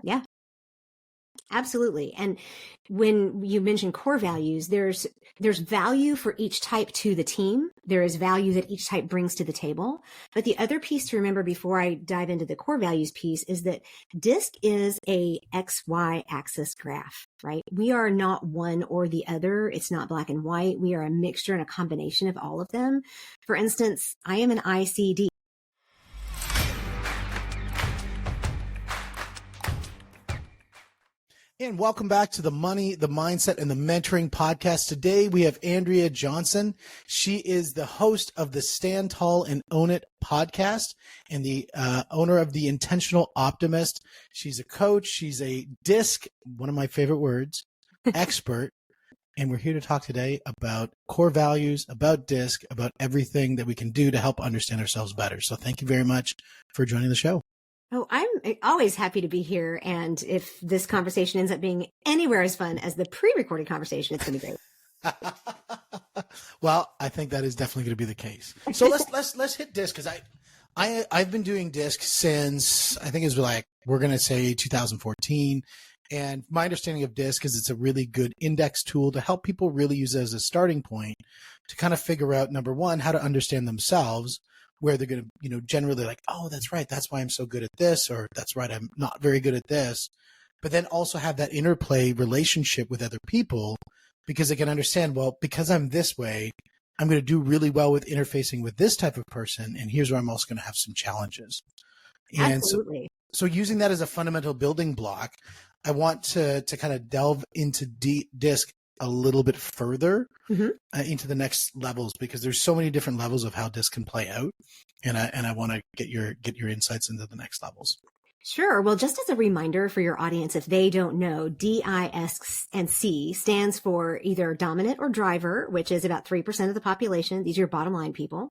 Yeah. Absolutely. And when you mention core values, there's value for each type to the team. There is value that each type brings to the table. But the other piece to remember before I dive into the core values piece is that DISC is a XY axis graph, right? We are not one or the other. It's not black and white. We are a mixture and a combination of all of them. For instance, I am an ICD. And welcome back to the Money, the Mindset, and the Mentoring podcast. Today we have Andrea Johnson. She is the host of the Stand Tall and Own It podcast and the owner of The Intentional Optimist. She's a coach. She's a DISC, one of my favorite words, expert. And we're here to talk today about core values, about DISC, about everything that we can do to help understand ourselves better. So thank you very much for joining the show. Oh, I'm always happy to be here. And if this conversation ends up being anywhere as fun as the pre-recorded conversation, it's going to be great. Well, I think that is definitely going to be the case. So let's hit DISC, because I've been doing DISC since, I think it was like, we're going to say 2014. And my understanding of DISC is it's a really good index tool to help people really use it as a starting point to kind of figure out, number one, how to understand themselves, where they're going to, generally like, oh, that's right, that's why I'm so good at this, or that's right, I'm not very good at this. But then also have that interplay relationship with other people, because they can understand, well, because I'm this way, I'm going to do really well with interfacing with this type of person. And here's where I'm also going to have some challenges. And Absolutely. So using that as a fundamental building block, I want to kind of delve into DISC a little bit further into the next levels, because there's so many different levels of how DISC can play out. And I want to get your insights into the next levels. Sure. Well, just as a reminder for your audience, if they don't know, DISC and C stands for either dominant or driver, which is about 3% of the population. These are your bottom line people.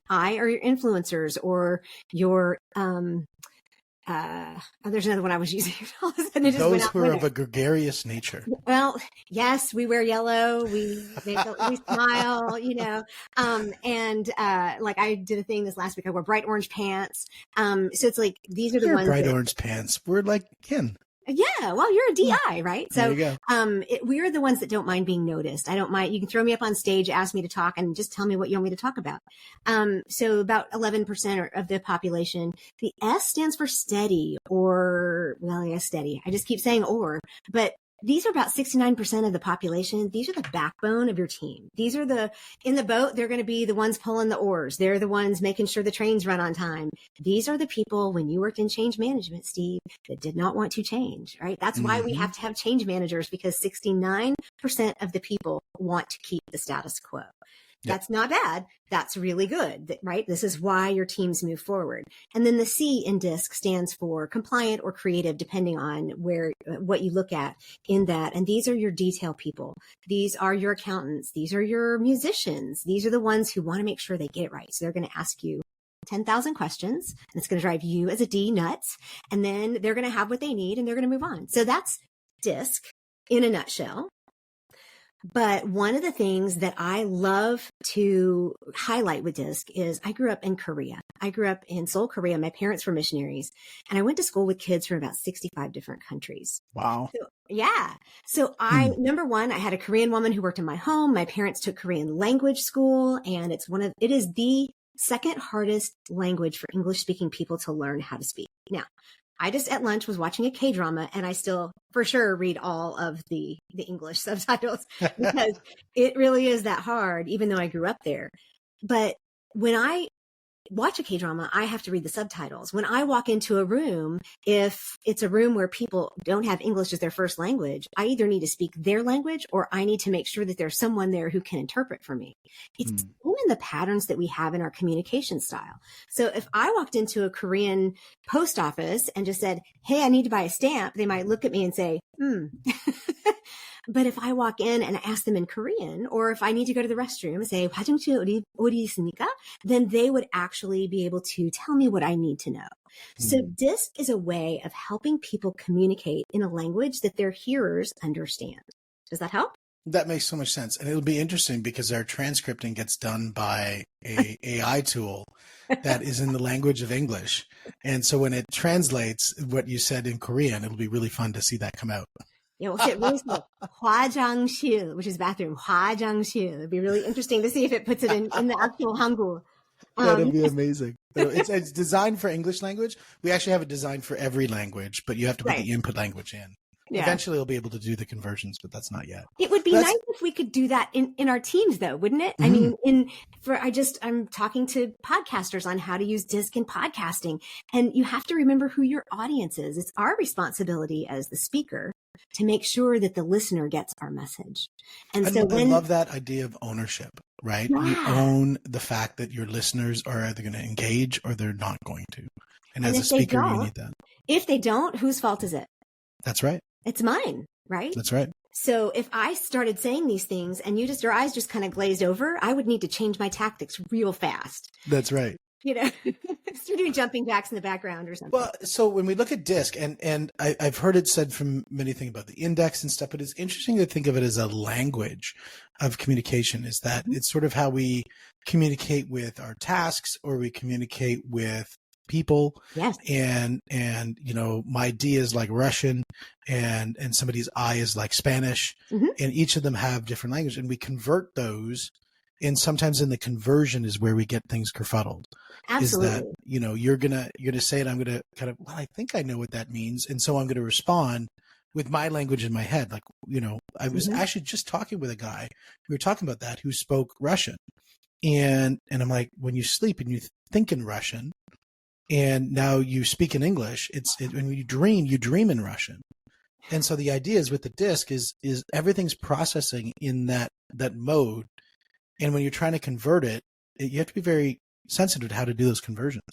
I are your influencers, or your, there's another one I was using. All of a sudden it just Those who are of a gregarious nature. Well, yes, we wear yellow. We smile, like I did a thing this last week. I wore bright orange pants. So it's like, these are the ones bright orange pants. We're like kin. Yeah, well, you're a DI, right? So, there you go. We're the ones that don't mind being noticed. I don't mind. You can throw me up on stage, ask me to talk, and just tell me what you want me to talk about. So about 11% of the population. The S stands for steady, steady. I just keep saying but these are about 69% of the population. These are the backbone of your team. These are in the boat, they're going to be the ones pulling the oars. They're the ones making sure the trains run on time. These are the people, when you worked in change management, Steve, that did not want to change, right? That's why we have to have change managers, because 69% of the people want to keep the status quo. That's not bad. That's really good, right? This is why your teams move forward. And then the C in DISC stands for compliant or creative, depending on what you look at in that. And these are your detail people. These are your accountants. These are your musicians. These are the ones who want to make sure they get it right. So they're going to ask you 10,000 questions, and it's going to drive you as a D nuts. And then they're going to have what they need, and they're going to move on. So that's DISC in a nutshell. But one of the things that I love to highlight with DISC is I grew up in Korea. I grew up in Seoul, Korea. My parents were missionaries, and I went to school with kids from about 65 different countries. Wow. So, yeah. So number one, I had a Korean woman who worked in my home. My parents took Korean language school, and it is the second hardest language for English speaking people to learn how to speak. Now, I just at lunch was watching a K-drama, and I still for sure read all of the English subtitles, because it really is that hard, even though I grew up there. But when I watch a K-drama, I have to read the subtitles. When I walk into a room, if it's a room where people don't have English as their first language, I either need to speak their language, or I need to make sure that there's someone there who can interpret for me. It's in the patterns that we have in our communication style. So if I walked into a Korean post office and just said, hey, I need to buy a stamp, they might look at me and say, But if I walk in and I ask them in Korean, or if I need to go to the restroom and say, 화장실 어디 있습니까? Then they would actually be able to tell me what I need to know. So DISC is a way of helping people communicate in a language that their hearers understand. Does that help? That makes so much sense. And it'll be interesting because our transcripting gets done by a AI tool that is in the language of English. And so when it translates what you said in Korean, it'll be really fun to see that come out. Yeah, we'll see it really slow. 화장실, which is bathroom. 화장실. It'd be really interesting to see if it puts it in the actual Hangul. That'd be amazing. It's designed for English language. We actually have it designed for every language, but you have to put the input language in. Yeah. Eventually, we'll be able to do the conversions, but that's not yet. It would be nice if we could do that in our teams, though, wouldn't it? Mm-hmm. I mean, I'm talking to podcasters on how to use DISC in podcasting, and you have to remember who your audience is. It's our responsibility as the speaker to make sure that the listener gets our message. And so I love that idea of ownership, right? Yeah. You own the fact that your listeners are either going to engage or they're not going to. And as a speaker, you need that. If they don't, whose fault is it? That's right. It's mine, right? That's right. So if I started saying these things and your eyes just kind of glazed over, I would need to change my tactics real fast. That's right. Start doing jumping jacks in the background or something. Well, so when we look at DISC, and I've heard it said from many things about the index and stuff, but it's interesting to think of it as a language of communication, is that it's sort of how we communicate with our tasks or we communicate with people. Yes. And my D is like Russian and somebody's I is like Spanish, and each of them have different language, and we convert those. And sometimes in the conversion is where we get things kerfuddled. Absolutely. Is that, you're gonna say it, I'm gonna kind of, I think I know what that means. And so I'm gonna respond with my language in my head. Like, I was actually just talking with a guy, we were talking about that, who spoke Russian. And I'm like, when you sleep and you think in Russian, and now you speak in English, when you dream in Russian. And so the idea is with the DISC is everything's processing in that mode. And when you're trying to convert it, you have to be very sensitive to how to do those conversions.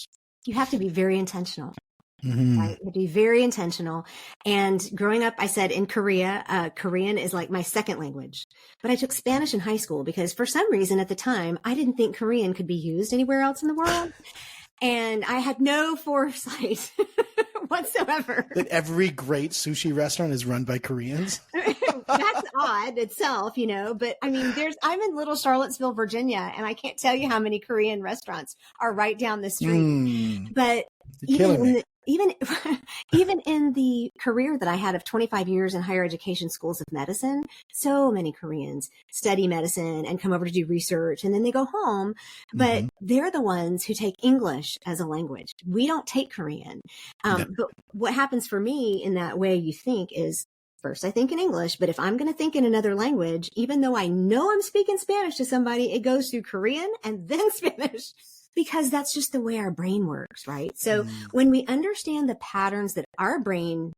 You have to be very intentional. Mm-hmm. Right? You have to be very intentional. And growing up, I said in Korea, Korean is like my second language. But I took Spanish in high school because for some reason at the time, I didn't think Korean could be used anywhere else in the world. And I had no foresight whatsoever. That every great sushi restaurant is run by Koreans? That's odd itself, but I mean, I'm in Little Charlottesville, Virginia, and I can't tell you how many Korean restaurants are right down the street. But even in the career that I had of 25 years in higher education schools of medicine, so many Koreans study medicine and come over to do research, and then they go home, but they're the ones who take English as a language. We don't take Korean. But what happens for me in that way you think is, first I think in English, but if I'm going to think in another language, even though I know I'm speaking Spanish to somebody, it goes through Korean and then Spanish. Because that's just the way our brain works, right? So when we understand the patterns that our brain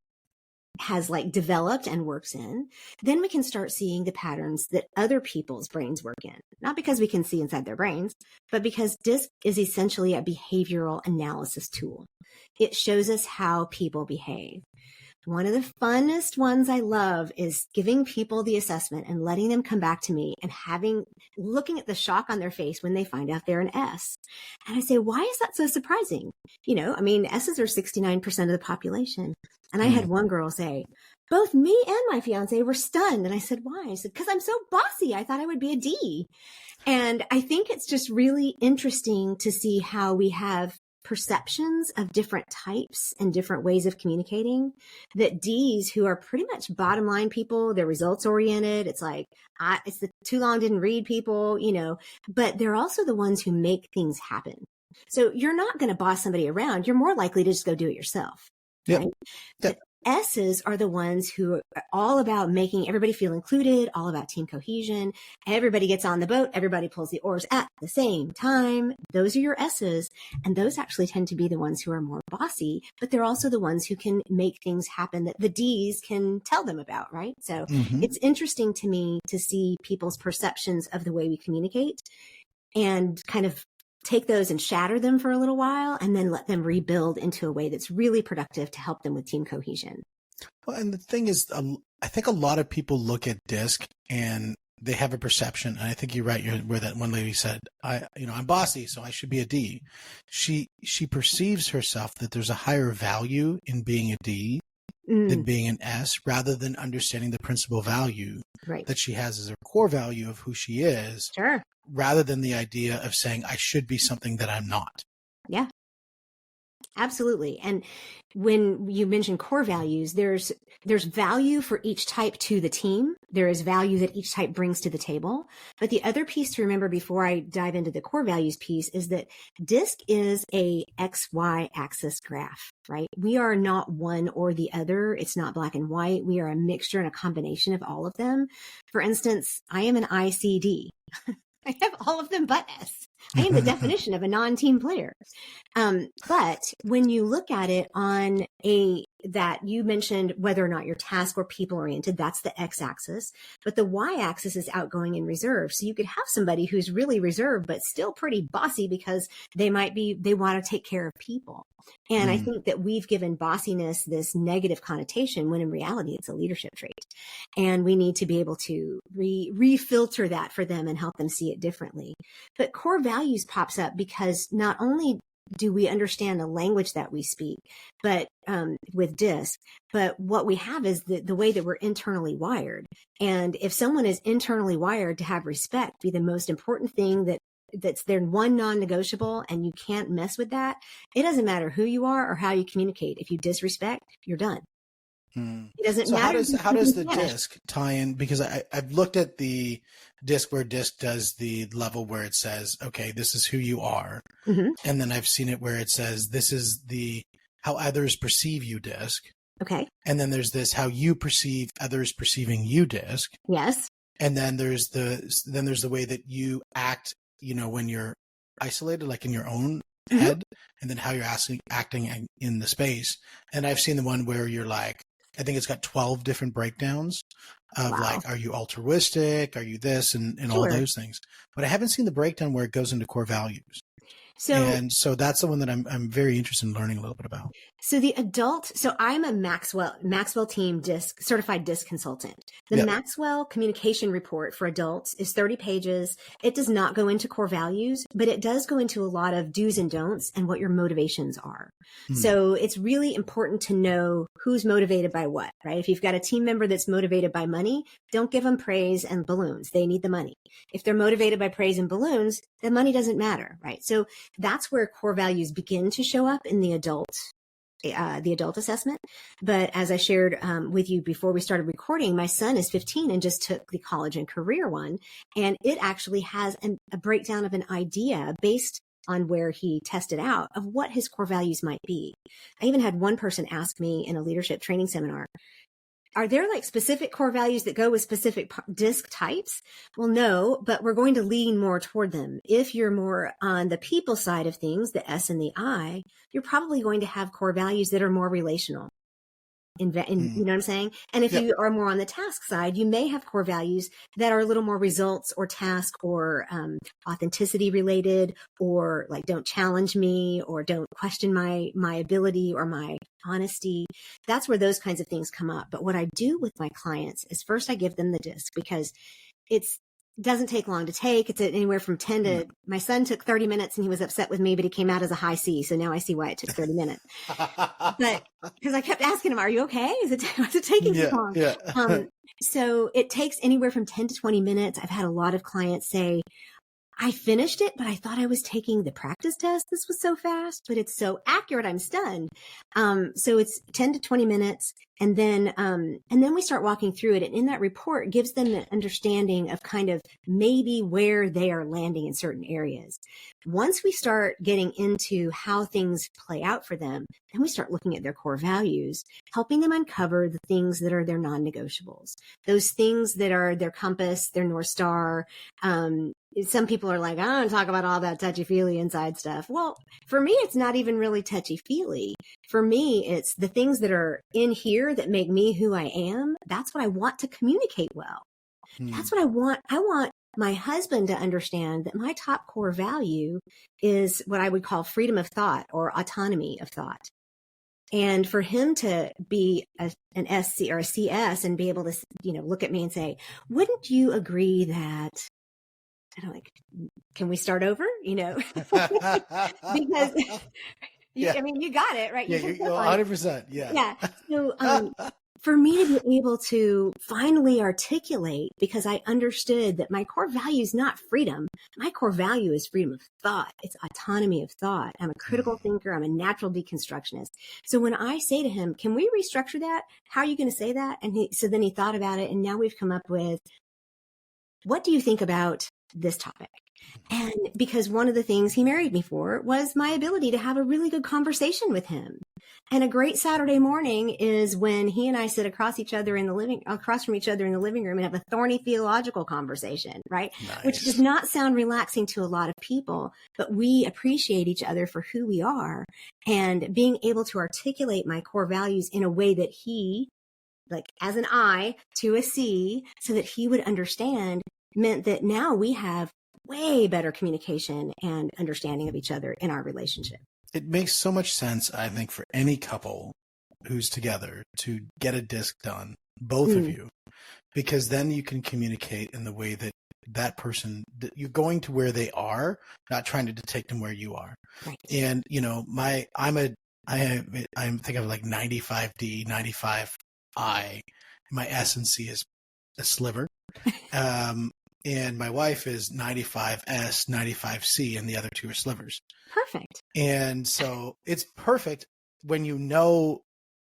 has developed and works in, then we can start seeing the patterns that other people's brains work in. Not because we can see inside their brains, but because DISC is essentially a behavioral analysis tool. It shows us how people behave. One of the funnest ones I love is giving people the assessment and letting them come back to me and looking at the shock on their face when they find out they're an S. And I say, why is that so surprising? S's are 69% of the population. And I had one girl say, both me and my fiance were stunned. And I said, why? I said, because I'm so bossy. I thought I would be a D. And I think it's just really interesting to see how we have perceptions of different types and different ways of communicating, that D's, who are pretty much bottom line people, they're results oriented. It's like, it's the too long didn't read people, but they're also the ones who make things happen. So you're not going to boss somebody around. You're more likely to just go do it yourself. Yep. Right? Yep. S's are the ones who are all about making everybody feel included, all about team cohesion. Everybody gets on the boat. Everybody pulls the oars at the same time. Those are your S's. And those actually tend to be the ones who are more bossy, but they're also the ones who can make things happen that the D's can tell them about, right? So it's interesting to me to see people's perceptions of the way we communicate and kind of take those and shatter them for a little while and then let them rebuild into a way that's really productive to help them with team cohesion. Well, and the thing is, I think a lot of people look at DISC and they have a perception. And I think you're right. Where that one lady said, I'm bossy, so I should be a D. She perceives herself that there's a higher value in being a D than being an S, rather than understanding the principal value Right. that she has as her core value of who she is, Sure. rather than the idea of saying, I should be something that I'm not. Yeah. Absolutely. And when you mention core values, there's value for each type to the team. There is value that each type brings to the table. But the other piece to remember before I dive into the core values piece is that DISC is a XY axis graph, right? We are not one or the other. It's not black and white. We are a mixture and a combination of all of them. For instance, I am an ICD. I have all of them but S. I am the definition of a non-team player. But when you look at it on that you mentioned whether or not you're task or people oriented, that's the x-axis, but the y-axis is outgoing and reserved. So you could have somebody who's really reserved, but still pretty bossy because they want to take care of people. And I think that we've given bossiness this negative connotation when in reality it's a leadership trait. And we need to be able to refilter that for them and help them see it differently. But core values pops up because not only do we understand the language that we speak, but with DISC, but what we have is the way that we're internally wired. And if someone is internally wired to have respect be the most important thing that's their one non-negotiable, and you can't mess with that, it doesn't matter who you are or how you communicate. If you disrespect, you're done. It doesn't matter. How does the DISC tie in? Because I've looked at the DISC where DISC does the level where it says, okay, this is who you are. And then I've seen it where it says, this is how others perceive you DISC. Okay. And then there's this, how you perceive others perceiving you DISC. Yes. And then there's the way that you act, when you're isolated, like in your own head, and then how you're acting in the space. And I've seen the one where you're like, I think it's got 12 different breakdowns of like, are you altruistic? Are you this and all those things? But I haven't seen the breakdown where it goes into core values. So that's the one that I'm very interested in learning a little bit about. So I'm a Maxwell team certified DISC consultant. The Maxwell communication report for adults is 30 pages. It does not go into core values, but it does go into a lot of do's and don'ts and what your motivations are. So it's really important to know who's motivated by what, right? If you've got a team member that's motivated by money, don't give them praise and balloons. They need the money. If they're motivated by praise and balloons, the money doesn't matter, right? So that's where core values begin to show up in the adult assessment. But as I shared with you before we started recording, my son is 15 and just took the college and career one. And it actually has a breakdown of an idea based on where he tested out of what his core values might be. I even had one person ask me in a leadership training seminar, are there like specific core values that go with specific DISC types? Well, no, but we're going to lean more toward them. If you're more on the people side of things, the S and the I, you're probably going to have core values that are more relational. You know what I'm saying? And if you are more on the task side, you may have core values that are a little more results or task or authenticity related, or like don't challenge me or don't question my ability or my honesty. That's where those kinds of things come up. But what I do with my clients is first I give them the DISC because it doesn't take long to take. It's anywhere from 10 to, my son took 30 minutes and he was upset with me, but he came out as a high C. So now I see why it took 30 minutes. But because I kept asking him, are you okay? Is it taking so long? Yeah. So it takes anywhere from 10 to 20 minutes. I've had a lot of clients say, I finished it, but I thought I was taking the practice test. This was so fast, but it's so accurate. I'm stunned. So it's 10 to 20 minutes. And then we start walking through it. And in that report gives them an understanding of kind of maybe where they are landing in certain areas. Once we start getting into how things play out for them, then we start looking at their core values, helping them uncover the things that are their non-negotiables, those things that are their compass, their North Star. Some people are like, I don't talk about all that touchy-feely inside stuff. Well, for me, it's not even really touchy-feely. For me, it's the things that are in here that make me who I am. That's what I want to communicate well. That's what I want. I want my husband to understand that my top core value is what I would call freedom of thought or autonomy of thought. And for him to be an SC or a CS and be able to, look at me and say, wouldn't you agree that, I don't like, can we start over? Because I mean, you got it, right? Yeah, You picked you're up on it. 100%. Yeah. Yeah. So, for me to be able to finally articulate, because I understood that my core value is not freedom. My core value is freedom of thought. It's autonomy of thought. I'm a critical thinker. I'm a natural deconstructionist. So when I say to him, can we restructure that? How are you going to say that? And so then he thought about it. And now we've come up with, what do you think about this topic? And because one of the things he married me for was my ability to have a really good conversation with him. And a great Saturday morning is when he and I sit across from each other in the living room and have a thorny theological conversation, right? Nice. Which does not sound relaxing to a lot of people, but we appreciate each other for who we are, and being able to articulate my core values in a way that he, like as an I to a C, so that he would understand, meant that now we have way better communication and understanding of each other in our relationship. It makes so much sense, I think, for any couple who's together to get a disc done, both of you, because then you can communicate in the way that that person, that you're going to where they are, not trying to take them where you are. Right. And, you know, I think I'm like 95D, 95I. My S and C is a sliver. And my wife is 95S, 95C, and the other two are slivers. Perfect. And so it's perfect when you know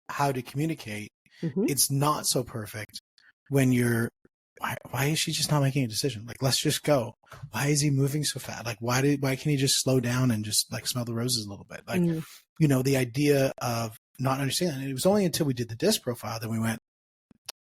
how to communicate. Mm-hmm. It's not so perfect when you're, why is she just not making a decision? Like, let's just go. Why is he moving so fast? Like, why can't he just slow down and just like smell the roses a little bit? Like, you know, the idea of not understanding. And it was only until we did the disc profile that we went,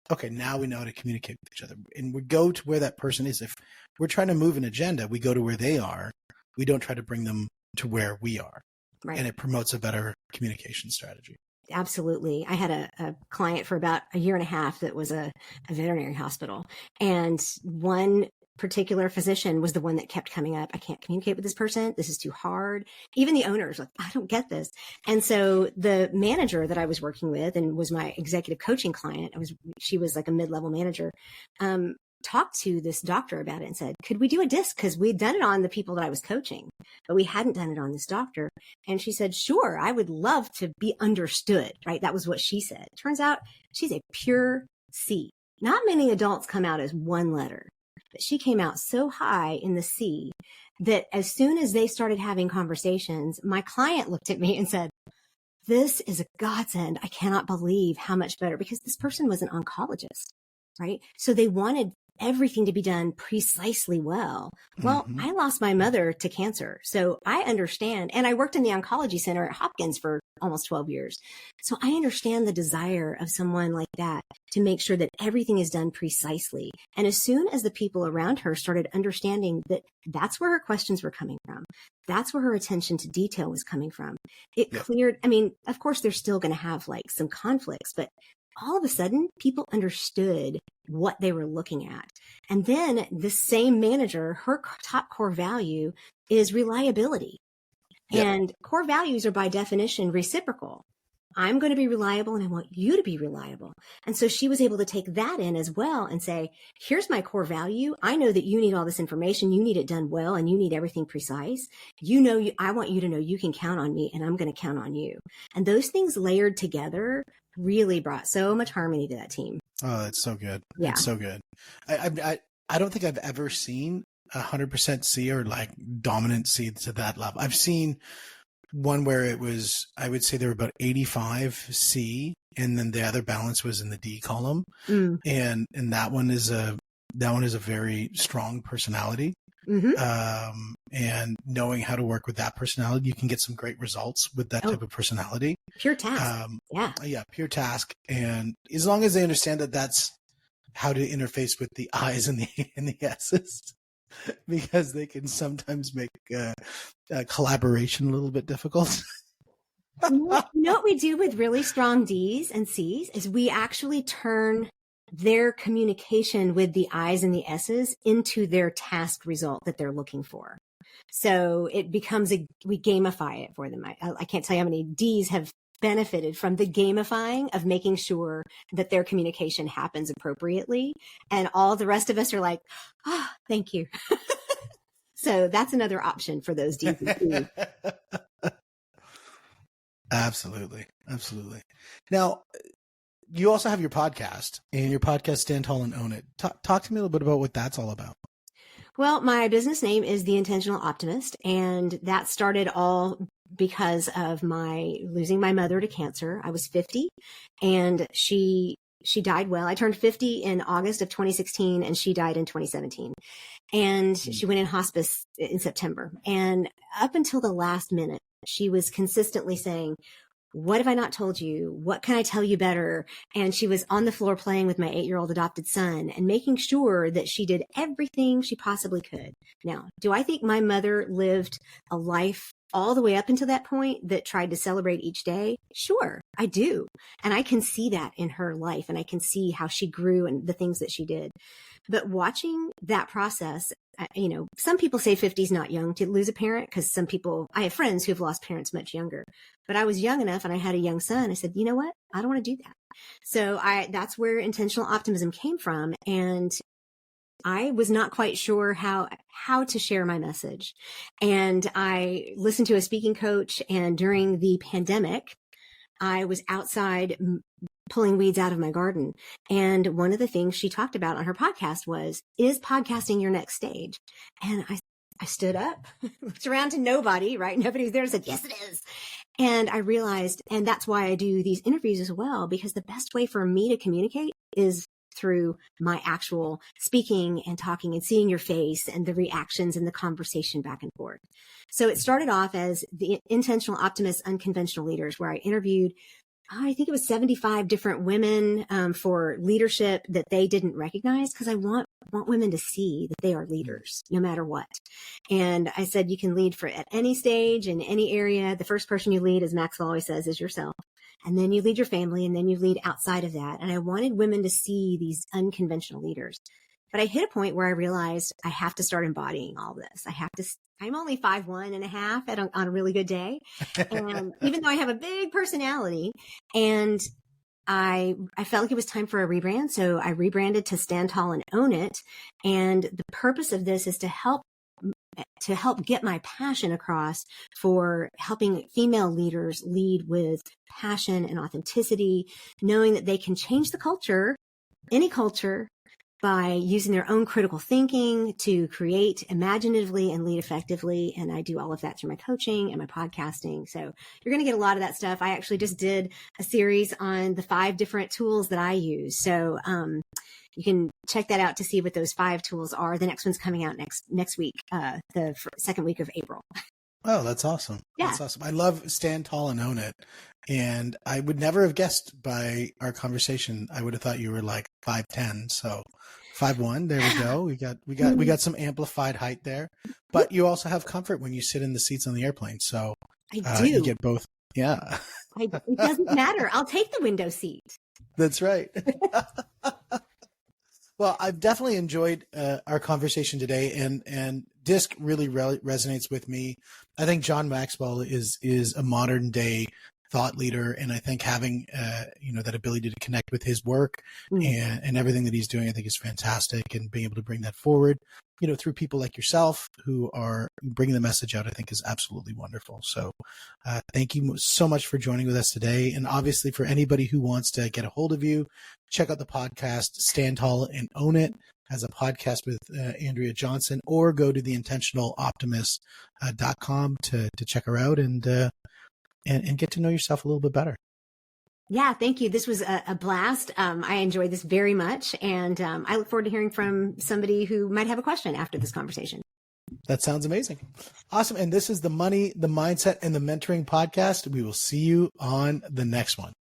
okay, now we know how to communicate with each other. And we go to where that person is. If we're trying to move an agenda, we go to where they are. We don't try to bring them to where we are. Right. And it promotes a better communication strategy. Absolutely. I had a client for about a year and a half that was a veterinary hospital. And one particular physician was the one that kept coming up. I can't communicate with this person. This is too hard. Even the owners, like, I don't get this. And so the manager that I was working with and was my executive coaching client, she was like a mid-level manager, talked to this doctor about it and said, could we do a disc? Because we'd done it on the people that I was coaching, but we hadn't done it on this doctor. And she said, sure, I would love to be understood, right? That was what she said. Turns out she's a pure C. Not many adults come out as one letter, but she came out so high in the C that as soon as they started having conversations, my client looked at me and said, this is a godsend. I cannot believe how much better, because this person was an oncologist, right? So they wanted everything to be done precisely well. Well, I lost my mother to cancer, so I understand. And I worked in the oncology center at Hopkins for almost 12 years. So I understand the desire of someone like that to make sure that everything is done precisely. And as soon as the people around her started understanding that that's where her questions were coming from, that's where her attention to detail was coming from, it cleared. I mean, of course, they're still going to have like some conflicts, but all of a sudden, people understood what they were looking at. And then the same manager, her top core value is reliability. Yep. And core values are by definition reciprocal. I'm going to be reliable and I want you to be reliable. And so she was able to take that in as well and say, here's my core value. I know that you need all this information. You need it done well and you need everything precise. I want you to know you can count on me and I'm going to count on you. And those things layered together really brought so much harmony to that team. Oh, that's so good. Yeah. It's so good. I don't think I've ever seen 100% C or like dominant C to that level. I've seen one where it was, I would say there were about 85 C, and then the other balance was in the D column. And that one is a very strong personality. And knowing how to work with that personality, you can get some great results with that type of personality. Pure task. Yeah, pure task. And as long as they understand that that's how to interface with the I's and the S's, because they can sometimes make collaboration a little bit difficult. You know what we do with really strong D's and C's is we actually turn their communication with the I's and the S's into their task result that they're looking for. So it becomes we gamify it for them. I can't tell you how many D's have benefited from the gamifying of making sure that their communication happens appropriately. And all the rest of us are like, oh, thank you. So that's another option for those D's and C's. Absolutely. Absolutely. Now, you also have your podcast, and your podcast, Stand Tall and Own It. Talk to me a little bit about what that's all about. Well, my business name is The Intentional Optimist, and that started all because of my losing my mother to cancer. I was 50, and she died well. I turned 50 in August of 2016, and she died in 2017. And she went in hospice in September. And up until the last minute, she was consistently saying, "What have I not told you? What can I tell you better?" And she was on the floor playing with my 8-year-old adopted son and making sure that she did everything she possibly could. Now, do I think my mother lived a life all the way up until that point that tried to celebrate each day? Sure, I do. And I can see that in her life, and I can see how she grew and the things that she did. But watching that process, some people say 50 is not young to lose a parent, because I have friends who have lost parents much younger. But I was young enough, and I had a young son. I said, you know what? I don't want to do that. So that's where intentional optimism came from. And I was not quite sure how to share my message. And I listened to a speaking coach, and during the pandemic, I was outside pulling weeds out of my garden. And one of the things she talked about on her podcast was, is podcasting your next stage? And I stood up, looked around to nobody, right? Nobody was there, and said, yes, it is. And I realized, and that's why I do these interviews as well, because the best way for me to communicate is through my actual speaking and talking and seeing your face and the reactions and the conversation back and forth. So it started off as the Intentional Optimist Unconventional Leaders, where I interviewed, I think it was 75 different women for leadership that they didn't recognize, because I want women to see that they are leaders no matter what. And I said, you can lead at any stage in any area. The first person you lead, as Maxwell always says, is yourself. And then you lead your family, and then you lead outside of that. And I wanted women to see these unconventional leaders. But I hit a point where I realized I have to start embodying all this. I'm only 5'1.5" on a really good day. And even though I have a big personality, and I felt like it was time for a rebrand. So I rebranded to Stand Tall and Own It. And the purpose of this is to help get my passion across for helping female leaders lead with passion and authenticity, knowing that they can change the culture, any culture, by using their own critical thinking to create imaginatively and lead effectively. And I do all of that through my coaching and my podcasting. So you're going to get a lot of that stuff. I actually just did a series on the 5 different tools that I use. So you can check that out to see what those 5 tools are. The next one's coming out next week, the second week of April. Oh, that's awesome. Yeah. That's awesome. I love Stand Tall and Own It. And I would never have guessed by our conversation. I would have thought you were like 5'10". So 5'1". There we go. We got some amplified height there, but you also have comfort when you sit in the seats on the airplane. So I do. You get both. Yeah. It doesn't matter. I'll take the window seat. That's right. Well, I've definitely enjoyed our conversation today, and DISC really resonates with me. I think John Maxwell is a modern day thought leader, and I think having that ability to connect with his work and everything that he's doing, I think is fantastic, and being able to bring that forward, through people like yourself who are bringing the message out, I think is absolutely wonderful. So thank you so much for joining with us today. And obviously for anybody who wants to get a hold of you, check out the podcast, Stand Tall and Own It, as a podcast with Andrea Johnson, or go to theintentionaloptimist.com to check her out and get to know yourself a little bit better. Yeah, thank you. This was a blast. I enjoyed this very much. And I look forward to hearing from somebody who might have a question after this conversation. That sounds amazing. Awesome. And this is the Money, the Mindset, and the Mentoring podcast. We will see you on the next one.